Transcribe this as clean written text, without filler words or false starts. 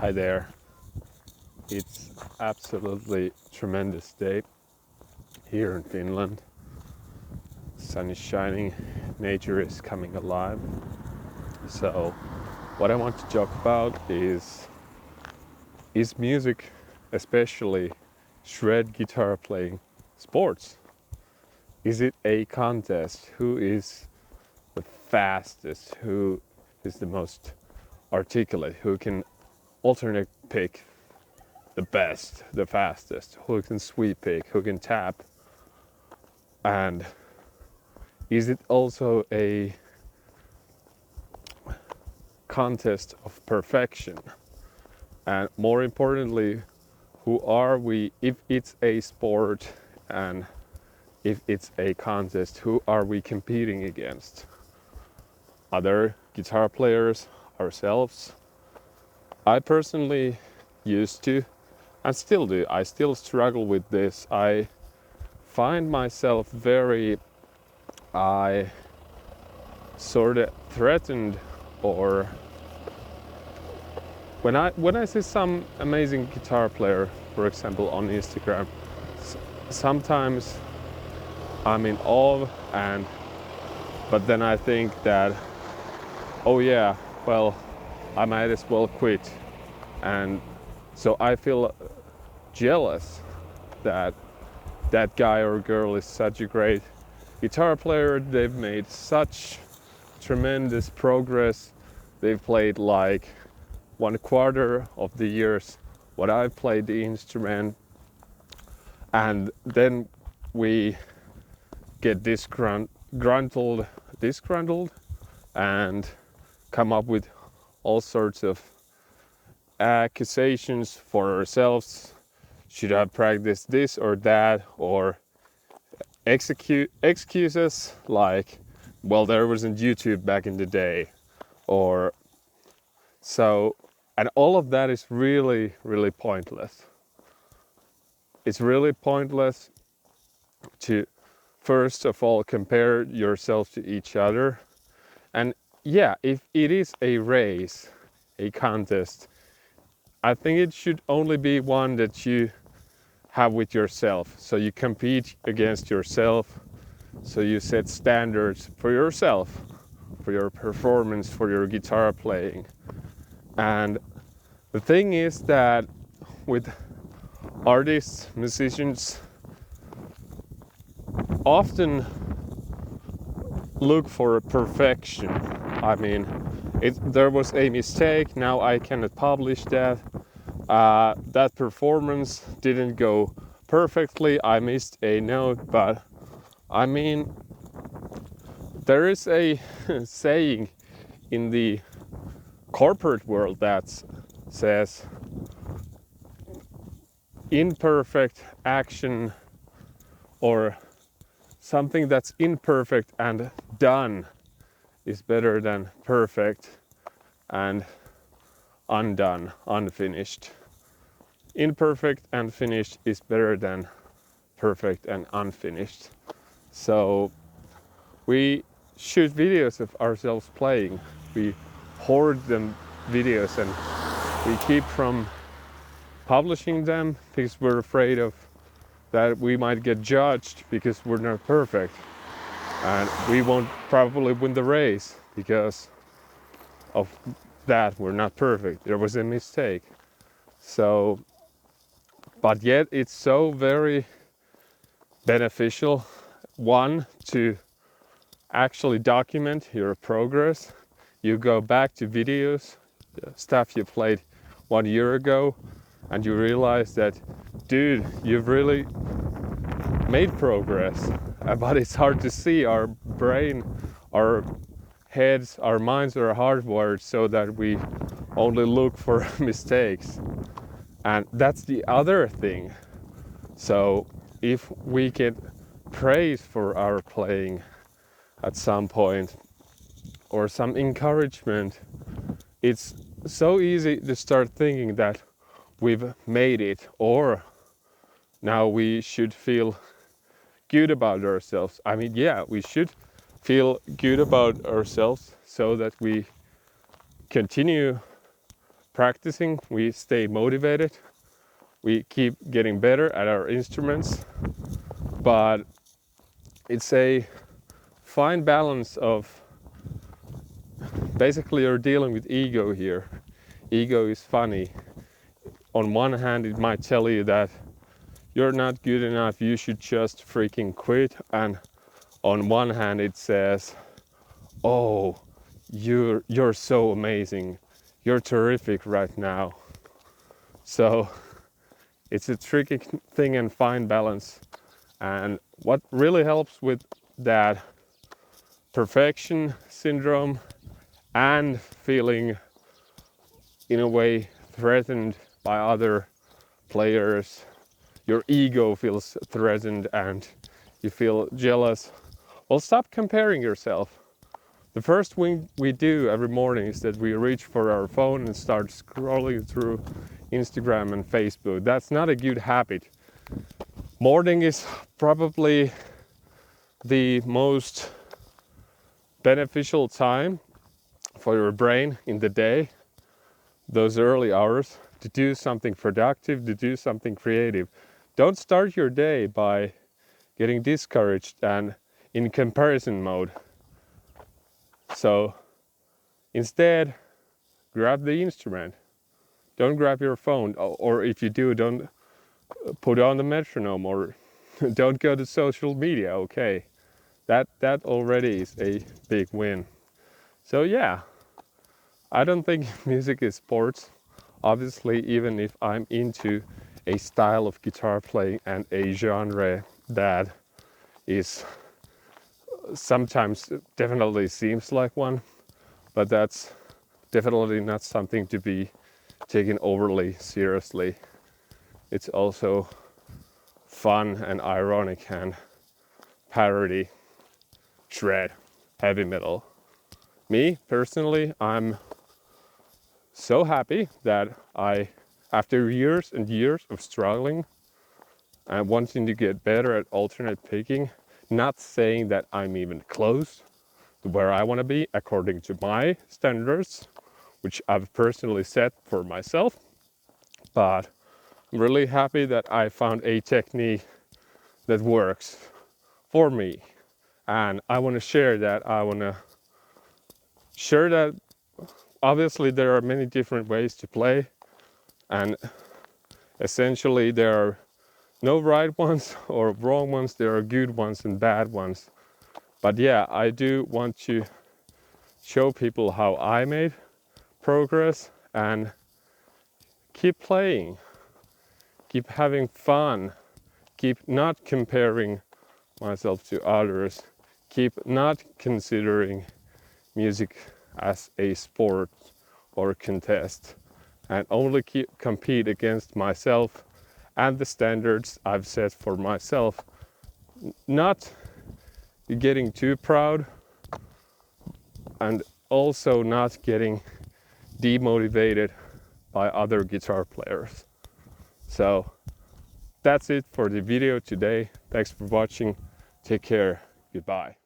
Hi there. It's absolutely tremendous day here in Finland. Sun is shining, nature is coming alive. So, what I want to talk about is music, especially shred guitar playing, sports. Is it a contest? Who is the fastest? Who is the most articulate? Who can alternate pick the best, the fastest? Who can sweep pick? Who can tap? And is it also a contest of perfection? And more importantly, who are we if it's a sport and if it's a contest, who are we competing against? Other guitar players, ourselves? I personally used to, and still do, I still struggle with this. I find myself I sort of threatened, or when I see some amazing guitar player, for example, on Instagram, sometimes I'm in awe, but then I think that, oh yeah, well, I might as well quit. And so I feel jealous that that guy or girl is such a great guitar player. They've made such tremendous progress. They've played like 1/4 of the years what I've played the instrument, and then we get disgruntled and come up with all sorts of accusations for ourselves. Should I practice this or that, or excuses like, well, there wasn't YouTube back in the day, or so, and all of that is really, really pointless. It's really pointless to first of all compare yourself to each other. And yeah, if it is a race, a contest, I think it should only be one that you have with yourself. So you compete against yourself. So you set standards for yourself, for your performance, for your guitar playing. And the thing is that with artists, musicians, often look for perfection. I mean, there was a mistake, now I cannot publish that. That performance didn't go perfectly, I missed a note, but I mean, there is a saying in the corporate world that says imperfect action, or something that's imperfect and done is better than perfect and undone, unfinished. Imperfect and finished is better than perfect and unfinished. So we shoot videos of ourselves playing. We hoard them videos and we keep from publishing them because we're afraid of that we might get judged because we're not perfect, and we won't probably win the race because of that. We're not perfect, there was a mistake. So, but yet it's so very beneficial, one, to actually document your progress. You go back to videos, stuff you played 1 year ago, and you realize that, dude, you've really made progress, but it's hard to see. Our brain, our heads, our minds are hardwired so that we only look for mistakes. And that's the other thing. So if we get praise for our playing at some point, or some encouragement, it's so easy to start thinking that we've made it, or now we should feel good about ourselves. I mean, yeah, we should feel good about ourselves so that we continue practicing, we stay motivated, we keep getting better at our instruments, but it's a fine balance of basically you're dealing with ego here. Ego is funny. On one hand, it might tell you that you're not good enough, you should just freaking quit. And on one hand, it says, oh, you're so amazing, you're terrific right now. So it's a tricky thing and fine balance. And what really helps with that perfection syndrome and feeling in a way threatened by other players, your ego feels threatened and you feel jealous. Well, stop comparing yourself. The first thing we do every morning is that we reach for our phone and start scrolling through Instagram and Facebook. That's not a good habit. Morning is probably the most beneficial time for your brain in the day, those early hours, to do something productive, to do something creative. Don't start your day by getting discouraged and in comparison mode. So instead, grab the instrument. Don't grab your phone, or if you do, don't put on the metronome, or don't go to social media. Okay, that already is a big win. So yeah, I don't think music is sports. Obviously, even if I'm into a style of guitar playing and a genre that is sometimes definitely seems like one, but that's definitely not something to be taken overly seriously. It's also fun and ironic and parody, shred, heavy metal. Me personally, I'm so happy that after years and years of struggling and wanting to get better at alternate picking, not saying that I'm even close to where I want to be according to my standards, which I've personally set for myself, but I'm really happy that I found a technique that works for me, and I want to share that. I want to share that obviously there are many different ways to play, and essentially there are no right ones or wrong ones, there are good ones and bad ones. But yeah, I do want to show people how I made progress and keep playing, keep having fun, keep not comparing myself to others, keep not considering music as a sport or contest, and only compete against myself and the standards I've set for myself. Not getting too proud and also not getting demotivated by other guitar players. So that's it for the video today. Thanks for watching. Take care. Goodbye.